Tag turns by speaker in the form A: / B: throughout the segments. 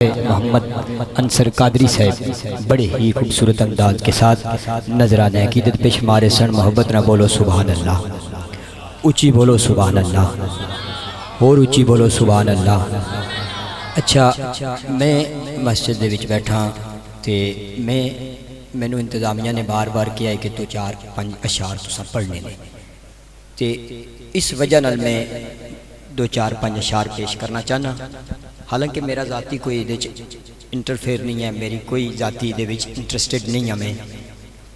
A: محمد انصر قادری صاحب بڑے ہی خوبصورت انداز کے ساتھ نظرانہ عقیدت پیش مارے سن. محبت نہ بولو سبحان اللہ، اونچی بولو سبحان اللہ، اور اونچی بولو سبحان اللہ. اچھا میں مسجد دے وچ بیٹھا تے مینوں انتظامیہ نے بار بار کیا ہے کہ تو 4-5 اشعار تساں پڑھنے نے، تے اس وجہ نال میں 2-4-5 اشعار پیش کرنا چاہنا. حالانکہ میرا ذاتی کوئی دے انٹرفیئر نہیں ہے، میری کوئی ذاتی دے وچ انٹرسٹڈ نہیں ہے میں،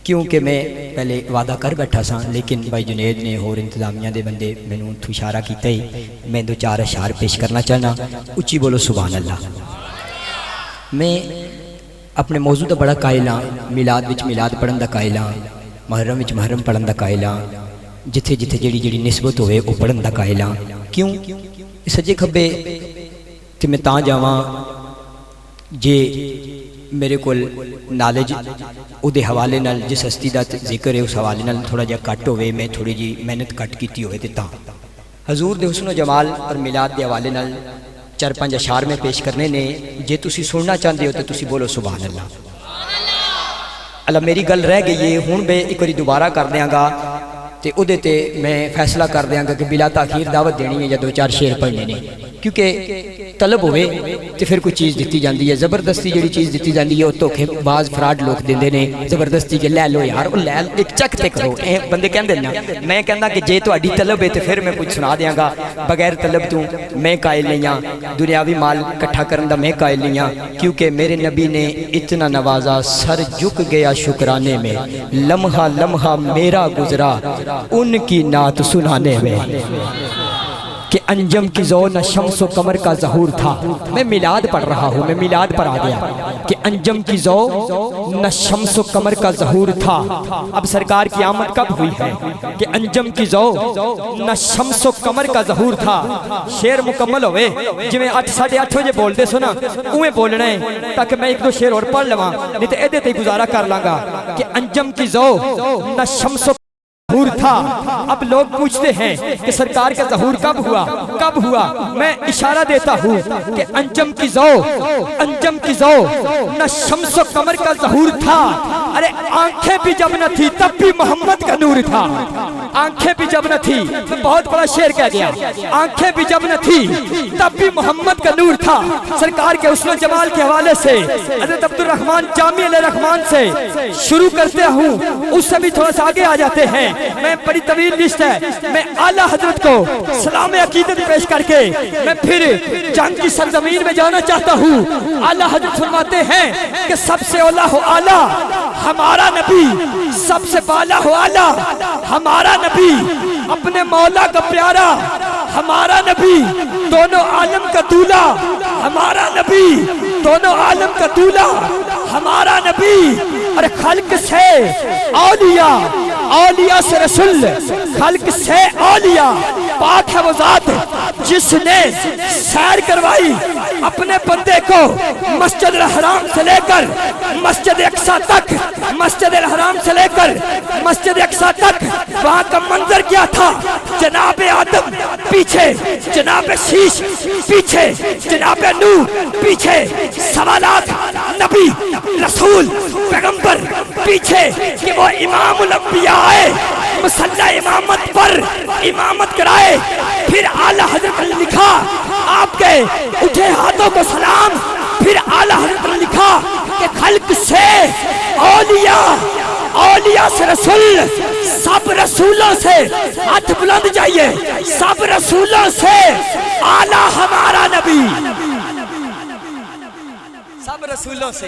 A: کیونکہ میں پہلے وعدہ کر بیٹھا سا. لیکن بھائی جنید نے اور انتظامیہ دے بندے مینوں تو اشارہ کیتا ہی میں 2-4 اشعار پیش کرنا چاہنا. اونچی بولو سبحان اللہ. میں اپنے موضوع دا بڑا قائل ہاں، میلاد وچ میلاد پڑھن دا قائل ہاں، محرم وچ محرم پڑھن دا قائل ہاں، جتھے جتھے جڑی نسبت ہوئے وہ پڑھن دا قائل ہاں. کیوں سجے کھبے کہ میں تاں جاواں جے میرے کول نالج او دے حوالے نال جس ہستی دا ذکر ہے اس حوالے نال تھوڑا جا کٹ ہوئے، میں تھوڑی جی محنت کٹ کیتی ہوئے تے تاں حضور دے حسن و جمال اور میلاد دے حوالے نال 4-5 اشعار میں پیش کرنے نے. جے تسی سننا چاہتے ہو تو تسی بولو سبحان اللہ. اللہ میری گل رہ گئی ہے، ہن میں ایک باری دوبارہ کر دیاں گا تے او دے تے میں فیصلہ کر دیاں گا کہ بلا تاخیر دعوت دینی ہے یا 2-4 شعر پڑھنے نے. کیونکہ طلب ہوئے تے پھر کوئی چیز دیتی جاندی ہے، زبردستی جڑی چیز دیتی جاندی ہے وہ دھوکے باز فراڈ لوگ دیندے نے زبردستی کہ لے لو یار او لے ایک چک تے کرو. اے بندے کہندے نا، میں کہندا کہ جے تہاڈی طلب ہے تے پھر میں کچھ سنا دیاں گا. بغیر طلب تو میں قائل نہیں ہاں، دنیاوی مال اکٹھا کرن دا میں قائل نہیں ہاں. کیونکہ میرے نبی نے اتنا نوازا سر جھک گیا شکرانے میں، لمحہ لمحہ میرا گزرا ان کی نعت سنانے میں. کہ انجم کی ضو نہ شمس و قمر کا ظہور تھا. میں میلاد پڑھ رہا ہوں، میں میلاد پر آ گیا کہ انجم کی ضو نہ شمس و قمر کا ظہور تھا. اب سرکار کی آمد کب ہوئی ہے کہ انجم کی ضو نہ شمس و قمر کا ظہور تھا. شعر مکمل ہوئے جی میں 8-8:30 بجے بول دے سو نا اویں بولنا ہے تاکہ میں 1-2 شعر اور پڑھ لواں، نہیں تو ایدے تے گزارا کر لاں گا. کہ انجم کی ضو نہ شمس و ظہور تھا. اب لوگ پوچھتے ہیں کہ سرکار کا ظہور کب ہوا؟ میں اشارہ دیتا ہوں کہ انجم کی ضو نہ شمس و قمر کا ظہور تھا. ارے آنکھیں بھی جب نہ تھی تب بھی محمد کا نور تھا. آنکھیں بھی جب نہ تھی، بہت بڑا شعر کہہ گیا، آنکھیں بھی جب نہ تھی تب بھی محمد کا نور تھا. سرکار کے حسن و جمال کے حوالے سے حضرت عبدالرحمن جامع الرحمن سے شروع کرتے ہوں، اس سے بھی تھوڑا سا آگے آ جاتے ہیں. میں بڑی طویل لسٹ ہے، میں اعلیٰ حضرت کو سلام عقیدت پیش کر کے میں پھر جنگ کی سرزمین میں جانا چاہتا ہوں. اعلیٰ حضرت فرماتے ہیں کہ سب سے اولا ہو اعلیٰ ہمارا نبی، سب سے بالا ہو اعلیٰ ہمارا نبی، اپنے مولا کا پیارا ہمارا نبی، دونوں عالم کا دولہ ہمارا نبی، دونوں عالم کا دولہ ہمارا نبی. اور خلق سے اولیاء، اولیاء سے رسول، خلق سے اولیاء. پاک ہے وہ ذات جس نے سیر کروائی اپنے بندے کو مسجد الحرام سے لے کر مسجد اقصیٰ تک، مسجد الحرام سے لے کر مسجد اقصیٰ تک. وہاں کا منظر کیا تھا؟ جناب آدم پیچھے، جناب شیش پیچھے، جناب نوح پیچھے، سوالات نبی رسول پیغمبر پیچھے کہ وہ امام الانبیاء آئے مصلی امامت پر امامت کرائے. پھر اعلیٰ حضرت نے لکھا آپ کے اٹھے ہاتھوں کو سلام. پھر اعلیٰ حضرت نے لکھا کہ خلق سے اولیاء، اولیاء سے رسول، سب رسولوں سے ہاتھ بلند جائیے، سب رسولوں سے اعلیٰ ہمارا نبی. سب رسولوں سے،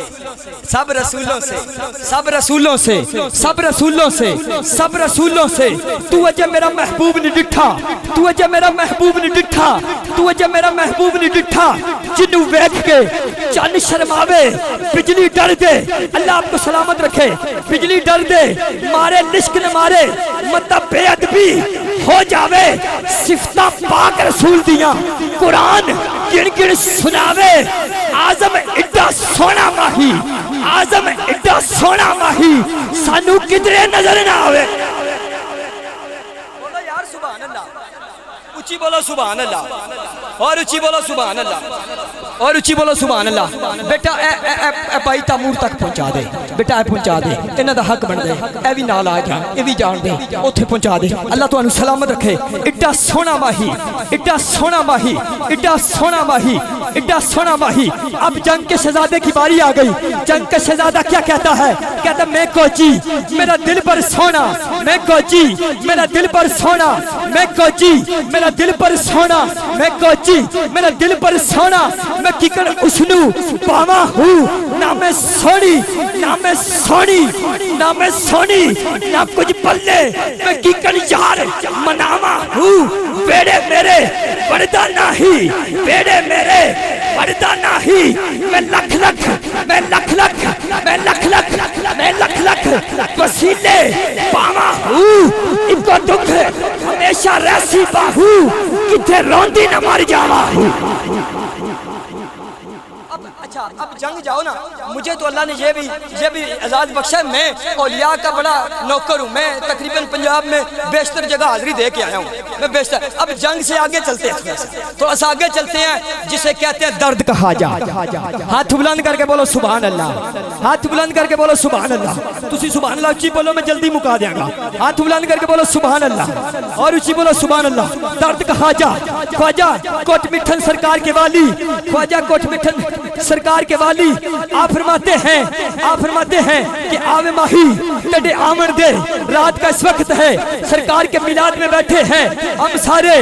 A: سب رسولوں سے، سب رسولوں سے، سب رسولوں سے، سب رسولوں سے. تو اجے میرا محبوب نہیں ڈٹھا، تو اجے میرا محبوب نہیں ڈٹھا، تو اجے میرا محبوب نہیں ڈٹھا. جنوں ویکھ کے چن شرماوے بجلی ڈر دے. اللہ آپ کو سلامت رکھے. بجلی ڈر دے، مارے لشک نہ مارے، مطلب بے ادبی ہو جاوے. صفتاں پاک رسول دیاں قرآن گن گن سناوے. آزم ایڈا سونا ماہی، آزم ایڈا سونا ماہی سانو کدرے نظر نہ آوے. بولو یار سبحان اللہ، اچھی بولو سبحان اللہ، اور اچھی بولو سبحان اللہ. اور اچھی بولو سبحان اللہ. بیٹا اے بھائی تامور تک پہنچا دے, بیٹا اے پہنچا دے, انہاں دا حق بن دے, اے بھی نال آ جان, اے بھی جان دے, اوتھے پہنچا دے. اللہ تانوں سلامت رکھے. ایڈا سونا ماہی, ایڈا سونا ماہی, ایڈا سونا ماہی, ایڈا سونا ماہی. اب جنگ کے شہزادے کی باری آ گئی. جنگ کا شہزادہ کیا کہتا ہے؟ کہتا میں کوچی میرا دل پر سونا, میں کوچی میرا دل پر سونا, میں کوچی میرا دل پر سونا, میں کوچی میرا دل پر سونا. میں کیکر اسنو پاوا ہوں, نہ میں سونی نہ میں سونی نہ میں سونی نہ کچھ پلے. میں کیکر یار مناوا ہوں. بیڑے میرے پردہ نہیں, بیڑے میرے پردہ نہیں. میں لکھ لکھ میں لکھ لکھ میں لکھ لکھ میں لکھ لکھ پسینے پاوا ہوں. ان کو دکھ ہمیشہ رہسی باہو, کتھے روندی نہ مر جاوا ہوں. اچھا اب جنگ جاؤ نا. مجھے تو اللہ نے یہ بھی اعزاز بخشا ہے. میں اولیاء کا بڑا نوکر ہوں. میں تقریباً پنجاب میں بیشتر جگہ حاضری دے کے آیا ہوں. میں بیشتر اب جنگ سے آگے چلتے ہیں, تھوڑا سا آگے چلتے ہیں, جسے کہتے ہیں درد کا خواجہ. ہاتھ بلند کر کے بولو سبحان اللہ, ہاتھ بلند کر کے بولو سبحان اللہ. تسی سبحان اللہ اچھی بولو, میں جلدی مکا دیاں گا. ہاتھ بلند کر کے بولو سبحان اللہ, اور اچھی بولو سبحان اللہ. درد کا خواجہ, خواجہ کوٹ مٹھن سرکار کے والی, خواجہ کوٹ مٹھن سرکار کے والی. آپ فرماتے ہیں کہ آوے ماہی تڈے آمن دے. رات کا اس وقت ہے, سرکار کے میلاد میں بیٹھے ہیں. ہم سارے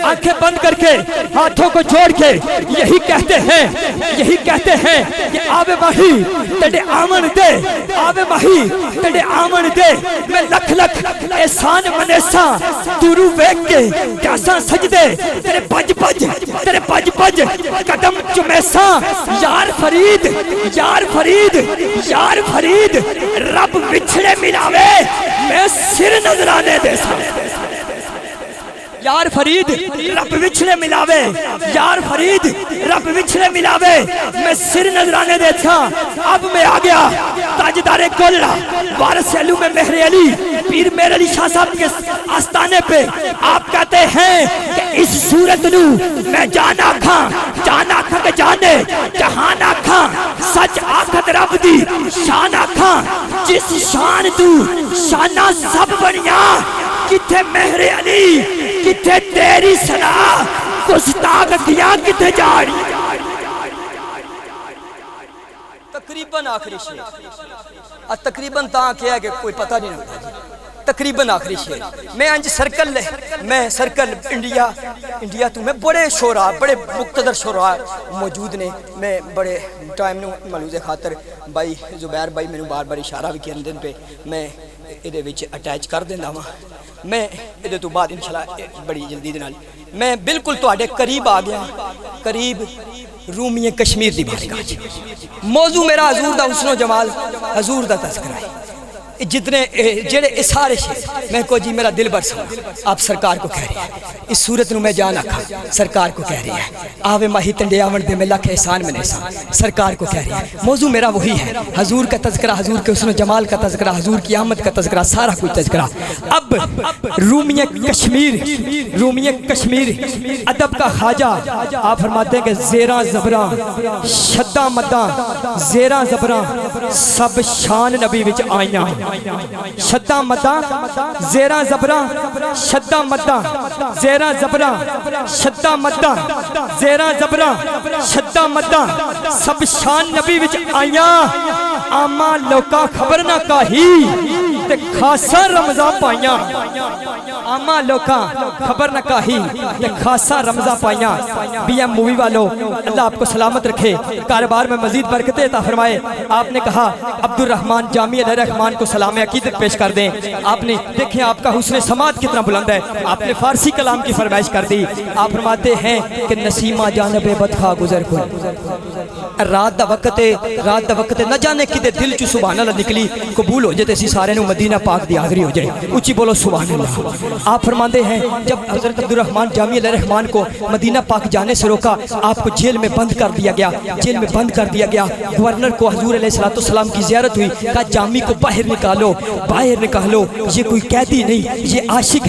A: آنکھیں بند کر کے ہاتھوں کو جوڑ کے یہی کہتے ہیں کہ آوے ماہی تڈے آمن دے, آوے ماہی تڈے آمن دے. میں لکھ لکھ احسان منیسا تورو ویک کے کیسا سجدے تیرے بج بج تیرے بج بج قدم چمیسا. یار فرید یار فرید یار فرید رب بچھڑے ملاوے, میں سر نظرانے دے سا. یار فرید رب وچھڑے ملاوے, یار فرید رب وچھڑے ملاوے, میں سر نظرانے دے تھا. اب میں آ گیا تاجدار کل وارث علوم مہر علی پیر مہر علی شاہ صاحب کے آستانے پہ. آپ کہتے ہیں کہ اس صورت نو میں جان آکھاں کہ جانے جہان آکھاں, سچ آکھت رب دی شان آکھاں. جس شان تو شانہ سب بنیا, کتھے مہر علی کتھے تیری سنا, گستاخ کیا کتھے جاڑی. تقریباً آخری شعر, تقریباً تاں کیا ہے کہ کوئی پتہ نہیں ہوتا. تقریباً آخری شعر. میں انج سرکل انڈیا تو میں بڑے شعراء, بڑے مقتدر شعراء موجود نے. میں بڑے ٹائم نو ملوز خاطر بھائی زبیر بھائی میں بار بار اشارہ بھی کیا دن پہ میں ادھے وچ اٹیچ کر دینا وا. میں ادھے تو بعد انشاءاللہ بڑی جلدی دے نال میں بالکل تواڈے قریب آ گیا, قریب رومی کشمیر دی بارگاہ. موضوع میرا حضور دا حسن و جمال, حضور دا تذکرہ ہے. جتنے جڑے سارے شعر میں کو جی میرا دل برسا, آپ سرکار کو کہہ رہے ہیں. اس صورت نو میں جان آکھا, سرکار کو کہہ رہی ہے. آوے ماہی تنڈے آمن دے میں لکھ احسان منیسا, سرکار کو کہہ رہی ہے. موضوع میرا وہی ہے, حضور کا تذکرہ, حضور کے حسن و جمال کا تذکرہ, حضور کی آمد کا تذکرہ, سارا کچھ تذکرہ. اب رومی کشمیر ادب کا خواجہ آپ فرماتے ہیں کہ زیراں زبراں شداں مداں, زیراں زبراں سب شان نبی وچ آئیاں. شداں مداں زیراں زبراں شداں مداں, زیراں زبراں شداں مداں, زیراں زبراں شداں مداں, سب شان نبی وچ آئیاں. آما لوکا خبر نہ کاہی تے خاصا رمضان پائیاں. آما لوکا خبر نہ کاہی تے خاصا رمضان پائیاں. بی ایم مووی والو اللہ آپ کو سلامت رکھے, کاروبار میں مزید برکتیں عطا فرمائے. آپ نے کہا عبد الرحمن جامی علیہ الرحمن کو سلام عقیدت پیش کر دیں. آپ نے دیکھیں آپ کا حسن سماعت کتنا بلند ہے, آپ نے فارسی کلام کی فرمائش کر دی. آپ فرماتے ہیں کہ نسیمہ جانب بدخواہ گزر کن. رات دا وقت نہ جانے کدے دل چ سبحان اللہ نکلی قبول ہو جائے اسی سارے نو مدینہ پاک دی حاضری ہو جائے. اونچی بولو سبحان اللہ. آپ فرماندے ہیں جب حضرت عبدالرحمن جامی علیہ الرحمن کو مدینہ پاک جانے سے روکا آپ کو جیل میں بند کر دیا گیا. گورنر کو حضور علیہ السلام کی زیارت ہوئی. کہا جامی کو باہر نکالو یہ کوئی قیدی نہیں, یہ عاشق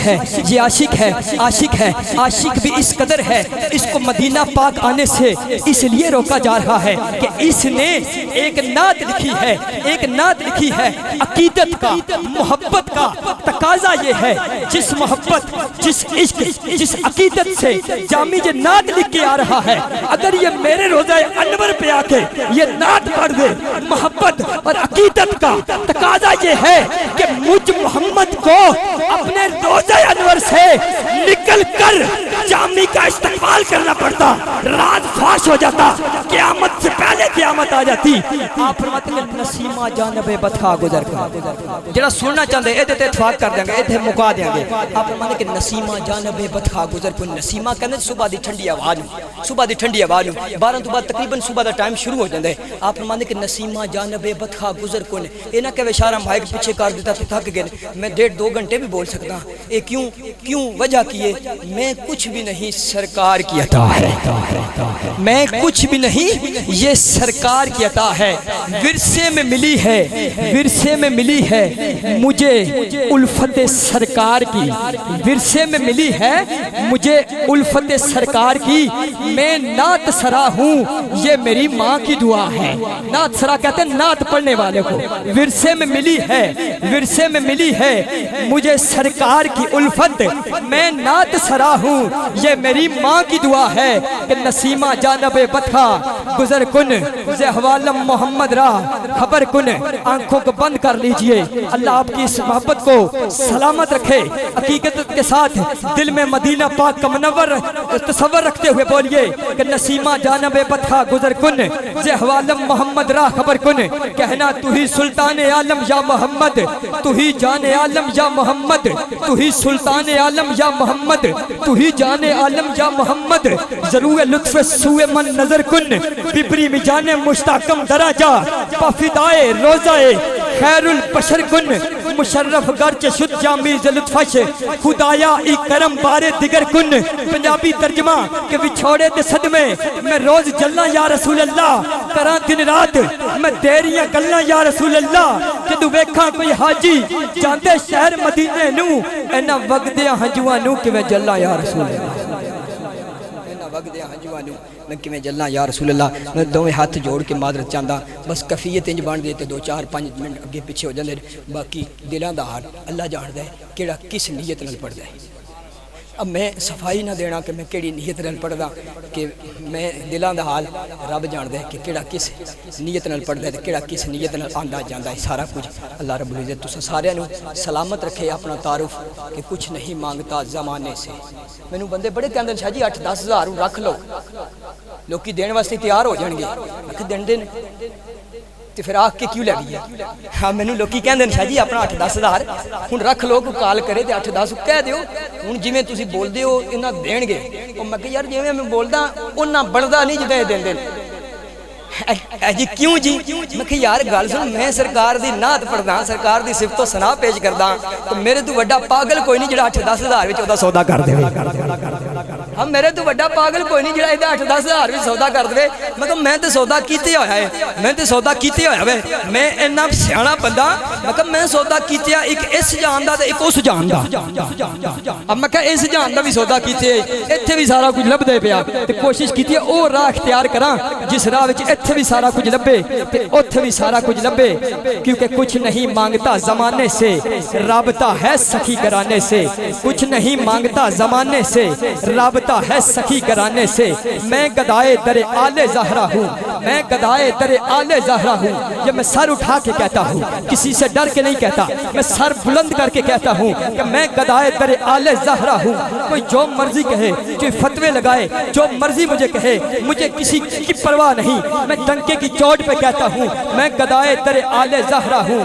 A: بھی اس قدر ہے. اس کو مدینہ پاک آنے سے اس لیے روکا جا رہا ہے کہ اس نے ایک نعت لکھی ہے عقیدت کا, محبت کا. تقاضا یہ ہے جس محبت, جس عشق, جس عقیدت سے جامی یہ نعت لکھ کے آ رہا ہے, اگر یہ میرے روزہ انور پہ آ کے یہ نعت پڑھ دے, محبت اور عقیدت کا تقاضا یہ ہے کہ مجھ محمد کو اپنے روزہ انور سے نکل کر جامی کا استقبال کرنا پڑتا, راز فاش ہو جاتا, قیامت سے پہلے قیامت آ جاتی. آپ فرماتے ہیں نسیمہ جانب بطحا گزر کر, جڑا سننا چاہتے ہیں تے اتفاق کر دیں گے, اتنے مکا دیں گے. آپ فرماتے ہیں کہ نسیمہ جانب بطحا گزر کر. نسیمہ کہنے صبح دی ٹھنڈی آواز, 12 تو بعد تقریباً صبح دا ٹائم شروع ہو جاتا ہے. آپ فرماتے ہیں کہ نسیمہ جانب بطحا گزر کن. یہ نہ کہ اشارہ مائک پیچھے کر دیتا تو تھک گئے, میں 1.5-2 گھنٹے بھی بول سکتا. یہ کیوں وجہ کی ہے, میں کچھ بھی نہیں, سرکار کی عطا ہے. میں کچھ بھی نہیں, یہ سرکار کی عطا ہے. ورثے میں ملی ہے مجھے الفت سرکار کی, ورثے میں ملی ہے مجھے الفت سرکار کی. میں نعت سرا ہوں, یہ میری ماں کی دعا ہے. نعت سرا کہتے ہیں نعت پڑھنے والے کو. ورثے میں ملی ہے مجھے سرکار کی الفت, میں نعت سرا ہوں, یہ میری ماں کی دعا ہے. کہ نسیمہ جانب بطحا گزر کن, زہوالم محمد را خبر کن. آنکھوں کو بند کر لیجئے, اللہ آپ کی اس محبت کو سلامت رکھے. حقیقت کے ساتھ دل میں مدینہ پاک کا منور تصور رکھتے ہوئے بولیے کہ نسیمہ جانب بطحا گزر کن, زہوالم محمد را خبر کن. کہنا تو ہی سلطان عالم یا محمد, تو ہی جان عالم یا محمد, تو ہی سلطان عالم یا محمد, تو ہی جان عالم یا محمد. ضرور لطف سوئے من نظر کن, ببری میں جانے مشتاقم درجہ, پافدائے روزائے خیر البشر کن. مشرف گرچ شد جامی لطفش, خدایا ای کرم بارے دیگر کن. پنجابی ترجمہ کہ وچھوڑے دے صدمے میں روز جلنا یا رسول اللہ, کراں دن رات میں دیریاں گلنا یا رسول اللہ. جدو ویکھاں کوئی حاجی جاندے شہر مدینے نو, اینا وگدیاں ہنجواں نو کہ میں جلنا یا رسول اللہ. میں کہ میں جلنا یا رسول اللہ. میں دویں ہاتھ جوڑ کے معذرت چاہتا, بس کفیت انج بن دیتے 2-4-5 منٹ اگے پیچھے ہو جاندے, باقی دلاں دا حال اللہ جاندا ہے کیڑا کس نیت نال پڑھدا ہے. اب میں صفائی نہ دینا کہ میں کیڑی نیت نال پڑھدا, کہ میں دلاں دا حال رب جاندا ہے کہ کیڑا کس نیت نال پڑھدا ہے تے کیڑا کس نیت نال آندا جاندا ہے. سارا کچھ اللہ رب العزت تساں سارے نو سلامت رکھے. اپنا تعارف کہ کچھ نہیں مانگتا زمانے سے. مینوں بندے بڑے کہندے شاہ جی 8-10 ہزار رکھ لو, لوکی دین واسطے تیار ہو جان گے. آکھ دین تے پھر آکھ کے کیوں لے گئی ہے. ہاں مینوں لوکی کہندے شاہ جی اپنا 8-10 ہزار ہن رکھ لو, کو کال کرے تے 8-10 کہہ دیو, ہن جویں تسی بولدے ہو انہاں دین گے. او میں کہ یار جویں میں بولدا اوناں بندا نہیں جدے دیندے. جی کیوں جی, میں کہ یار گل سن, میں سرکار دی نعت پڑھدا, سرکار دی صفت و ثنا پیش کردا, تو میرے تو بڑا پاگل کوئی نہیں جڑا 8-10 ہزار وچ اودا سودا کر دے. ہاں میرے تو بڑا پاگل کوئی نہیں جڑا ایدا 8-10 ہزار وچ سودا کر دے. میں کہ میں تے سودا کیتے ہویا ہے, میں اینا سیاںا بندہ, میں کہ میں سودا کیتیا ایک اس جان دا تے ایک اس جان دا. اب میں کہ اس جان دا بھی سودا کیتے, ایتھے بھی سارا کچھ لبدے پیا, تے کوشش کیتی ہے او راہ اختیار کراں جس راہ وچ ایتھے بھی سارا کچھ لبے تے اوتھے بھی سارا کچھ لبے. کیونکہ کچھ نہیں مانگتا زمانے سے, رابطہ ہے سخی کرانے سے. کچھ نہیں مانگتا زمانے سے, رابطہ ہے سخی کرانے سے. میں گدائے در آل زہرا ہوں, میں گدائے در آل زہرا ہوں. یہ میں سر اٹھا کے کہتا ہوں, کسی سے ڈر کے نہیں کہتا, میں سر بلند کر کے کہتا ہوں کہ میں گدائے در آل زہرا ہوں. کوئی جو مرضی کہے, کوئی فتوے لگائے, جو مرضی مجھے کہے, مجھے کسی کی پرواہ نہیں. میں ڈنکے کی چوٹ پہ کہتا ہوں میں گدائے در آل زہرا ہوں.